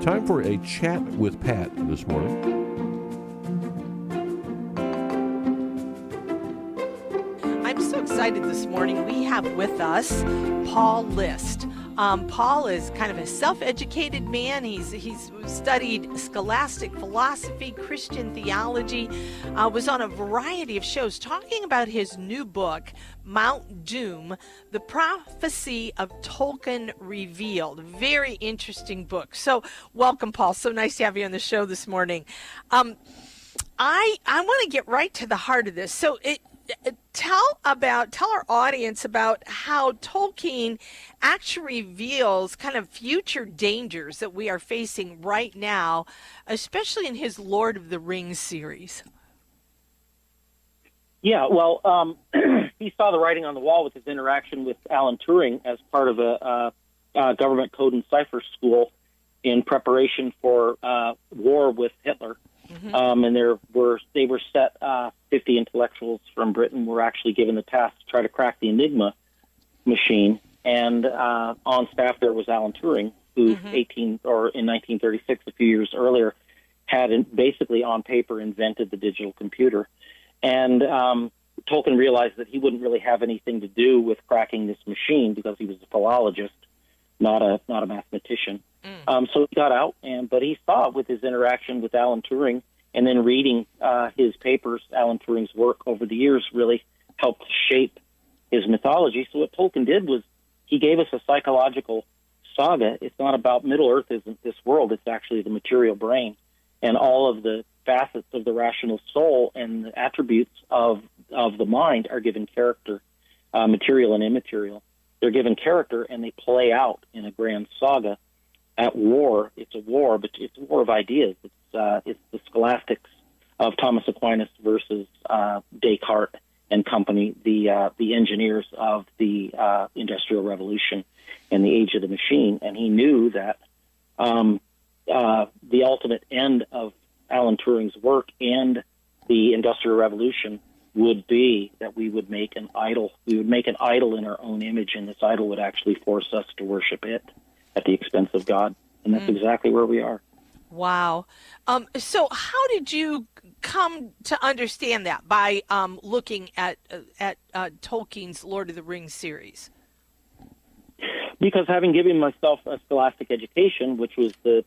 Time for a chat with Pat this morning. I'm so excited this morning. We have with us Paul List. Paul is kind of a self-educated man. He's studied scholastic philosophy, Christian theology, was on a variety of shows talking about his new book, Mount Doom, The Prophecy of Tolkien Revealed. Very interesting book. So welcome, Paul. So nice to have you on the show this morning. I want to get right to the heart of this. So tell our audience about how Tolkien actually reveals kind of future dangers that we are facing right now, especially in his Lord of the Rings series. Yeah, well, he saw the writing on the wall with his interaction with Alan Turing as part of a government code and cipher school in preparation for war with Hitler. Mm-hmm. And they were set 50 intellectuals from Britain were actually given the task to try to crack the Enigma machine. And on staff there was Alan Turing, who in 1936, a few years earlier, had basically on paper invented the digital computer. And Tolkien realized that he wouldn't really have anything to do with cracking this machine because he was a philologist, not a mathematician. So he got out, but he saw with his interaction with Alan Turing and then reading his papers, Alan Turing's work over the years really helped shape his mythology. So what Tolkien did was he gave us a psychological saga. It's not about Middle-earth isn't this world. It's actually the material brain and all of the facets of the rational soul and the attributes of the mind are given character, material and immaterial. They're given character, and they play out in a grand saga. At war, it's a war, but it's a war of ideas. It's the scholastics of Thomas Aquinas versus Descartes and company, the engineers of the Industrial Revolution and the Age of the Machine. And he knew that the ultimate end of Alan Turing's work and the Industrial Revolution would be that we would make an idol. We would make an idol in our own image, and this idol would actually force us to worship it at the expense of God. And that's exactly where we are. Wow. So how did you come to understand that? By looking at Tolkien's Lord of the Rings series? Because having given myself a scholastic education, which was the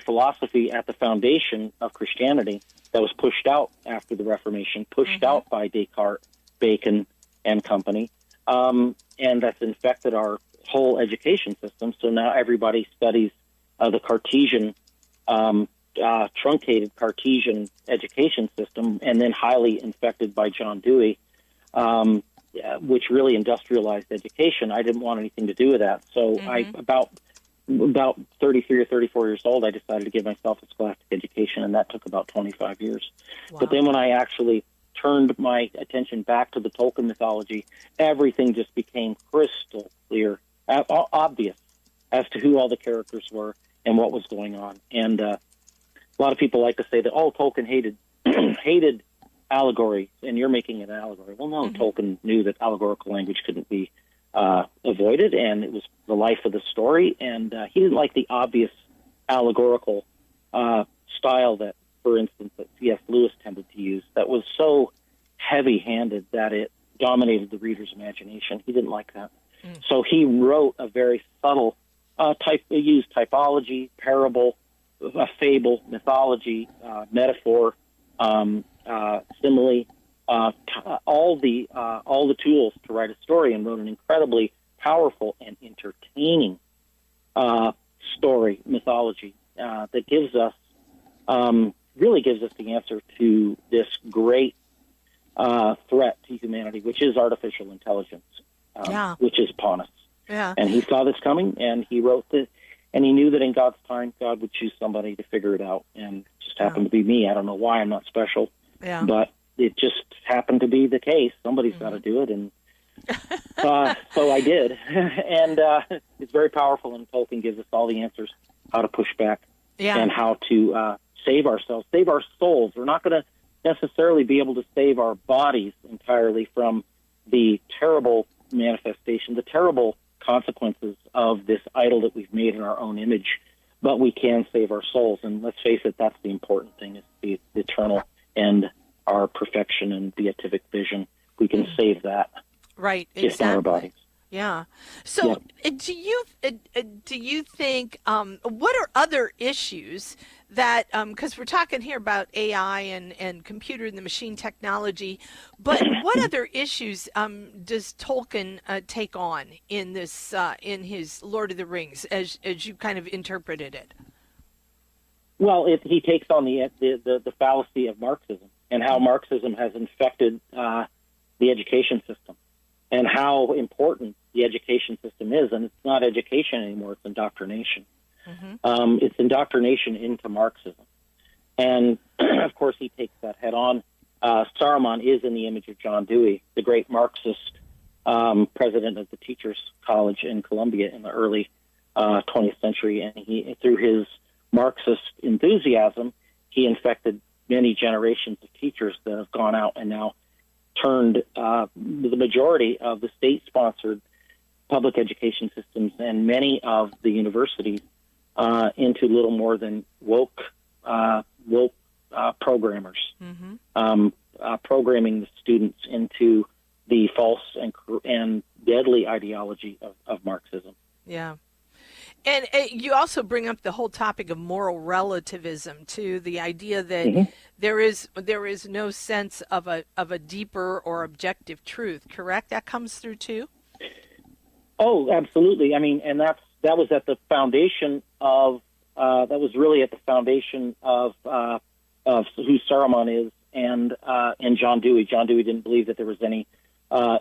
philosophy at the foundation of Christianity that was pushed out after the Reformation, pushed out by Descartes, Bacon, and company, and that's infected our whole education system. So now everybody studies the Cartesian, truncated Cartesian education system, and then highly infected by John Dewey, which really industrialized education. I didn't want anything to do with that. So about 33 or 34 years old, I decided to give myself a scholastic education, and that took about 25 years. Wow. But then when I actually turned my attention back to the Tolkien mythology, everything just became crystal clear, obvious as to who all the characters were and what was going on. And a lot of people like to say that, Tolkien hated allegory, and you're making it an allegory. Well, no, Tolkien knew that allegorical language couldn't be avoided, and it was the life of the story, and he didn't like the obvious allegorical style that, for instance, that C.S. Lewis tended to use that was so heavy-handed that it dominated the reader's imagination. He didn't like that. So he wrote a very subtle he used typology, parable, fable, mythology, metaphor, simile, all the tools to write a story, and wrote an incredibly powerful and entertaining story mythology that gives us really gives us the answer to this great threat to humanity, which is artificial intelligence, which is upon us. Yeah. And he saw this coming, and he wrote this, and he knew that in God's time, God would choose somebody to figure it out, and it just happened to be me. I don't know why. I'm not special, but it just happened to be the case. Somebody's got to do it, and so I did. And it's very powerful, and Tolkien gives us all the answers, how to push back and how to save ourselves, save our souls. We're not going to necessarily be able to save our bodies entirely from the terrible manifestation, the terrible consequences of this idol that we've made in our own image. but we can save our souls. And let's face it, that's the important thing, is the eternal end, our perfection and beatific vision. We can save that. Right, just in our bodies. Yeah. So do you think, what are other issues that, because we're talking here about AI and computer and the machine technology, but what other issues does Tolkien take on in this, in his Lord of the Rings, as you kind of interpreted it? Well, he takes on the fallacy of Marxism and how Marxism has infected the education system, and how important the education system is. And it's not education anymore, it's indoctrination. It's indoctrination into Marxism. And, of course, he takes that head on. Saruman is in the image of John Dewey, the great Marxist president of the Teachers College in Columbia in the early 20th century. And he, through his Marxist enthusiasm, he infected many generations of teachers that have gone out and now turned the majority of the state-sponsored public education systems and many of the universities into little more than woke programmers, programming the students into the false and deadly ideology of Marxism. Yeah. And you also bring up the whole topic of moral relativism, too, the idea that there is no sense of a deeper or objective truth, correct? That comes through, too? Oh, absolutely. I mean, and that was at the foundation of, that was really at the foundation of who Saruman is and John Dewey. John Dewey didn't believe that there was any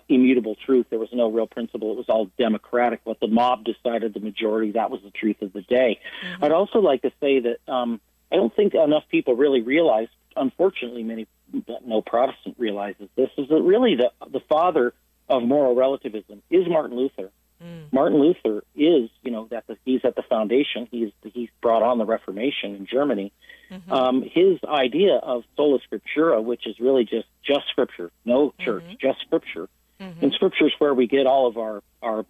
immutable truth. There was no real principle. It was all democratic. What the mob decided, the majority, that was the truth of the day. I'd also like to say that I don't think enough people really realize, unfortunately, no Protestant realizes this, is that really the father of moral relativism is Martin Luther. Martin Luther is, he's at the foundation. He's brought on the Reformation in Germany. His idea of sola scriptura, which is really just Scripture, no church, just Scripture. And Scripture is where we get all of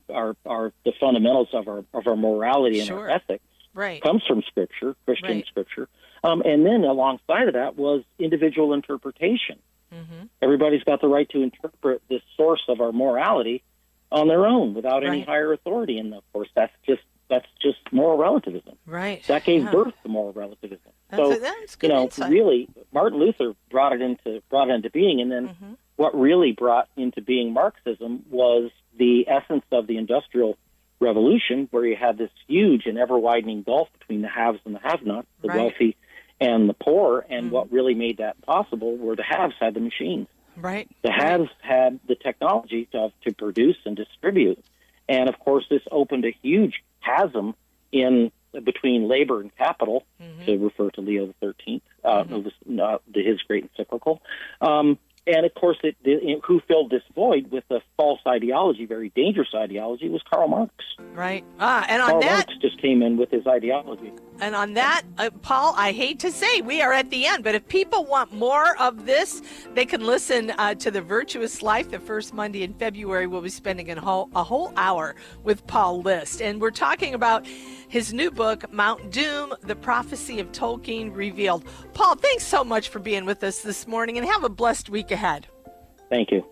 the fundamentals of our morality and our ethics. Right. Comes from Scripture, Christian Scripture. And then alongside of that was individual interpretation. Everybody's got the right to interpret this source of our morality on their own without any higher authority. And of course, that's just moral relativism. Right. That gave birth to moral relativism. That's good insight. Really, Martin Luther brought it into being, and then what really brought into being Marxism was the essence of the Industrial Revolution, where you had this huge and ever-widening gulf between the haves and the have-nots, the wealthy and the poor, and what really made that possible were the haves had the machines. Right. The haves had the technology to produce and distribute. And, of course, this opened a huge chasm between labor and capital, to refer to Leo XIII, his great encyclical. And, of course, who filled this void with a false ideology, very dangerous ideology, was Karl Marx. Right. And on Karl that, Marx just came in with his ideology. And on that, Paul, I hate to say we are at the end, but if people want more of this, they can listen to The Virtuous Life. The first Monday in February, we'll be spending a whole hour with Paul List. And we're talking about his new book, Mount Doom, The Prophecy of Tolkien Revealed. Paul, thanks so much for being with us this morning, and have a blessed week ahead. Thank you.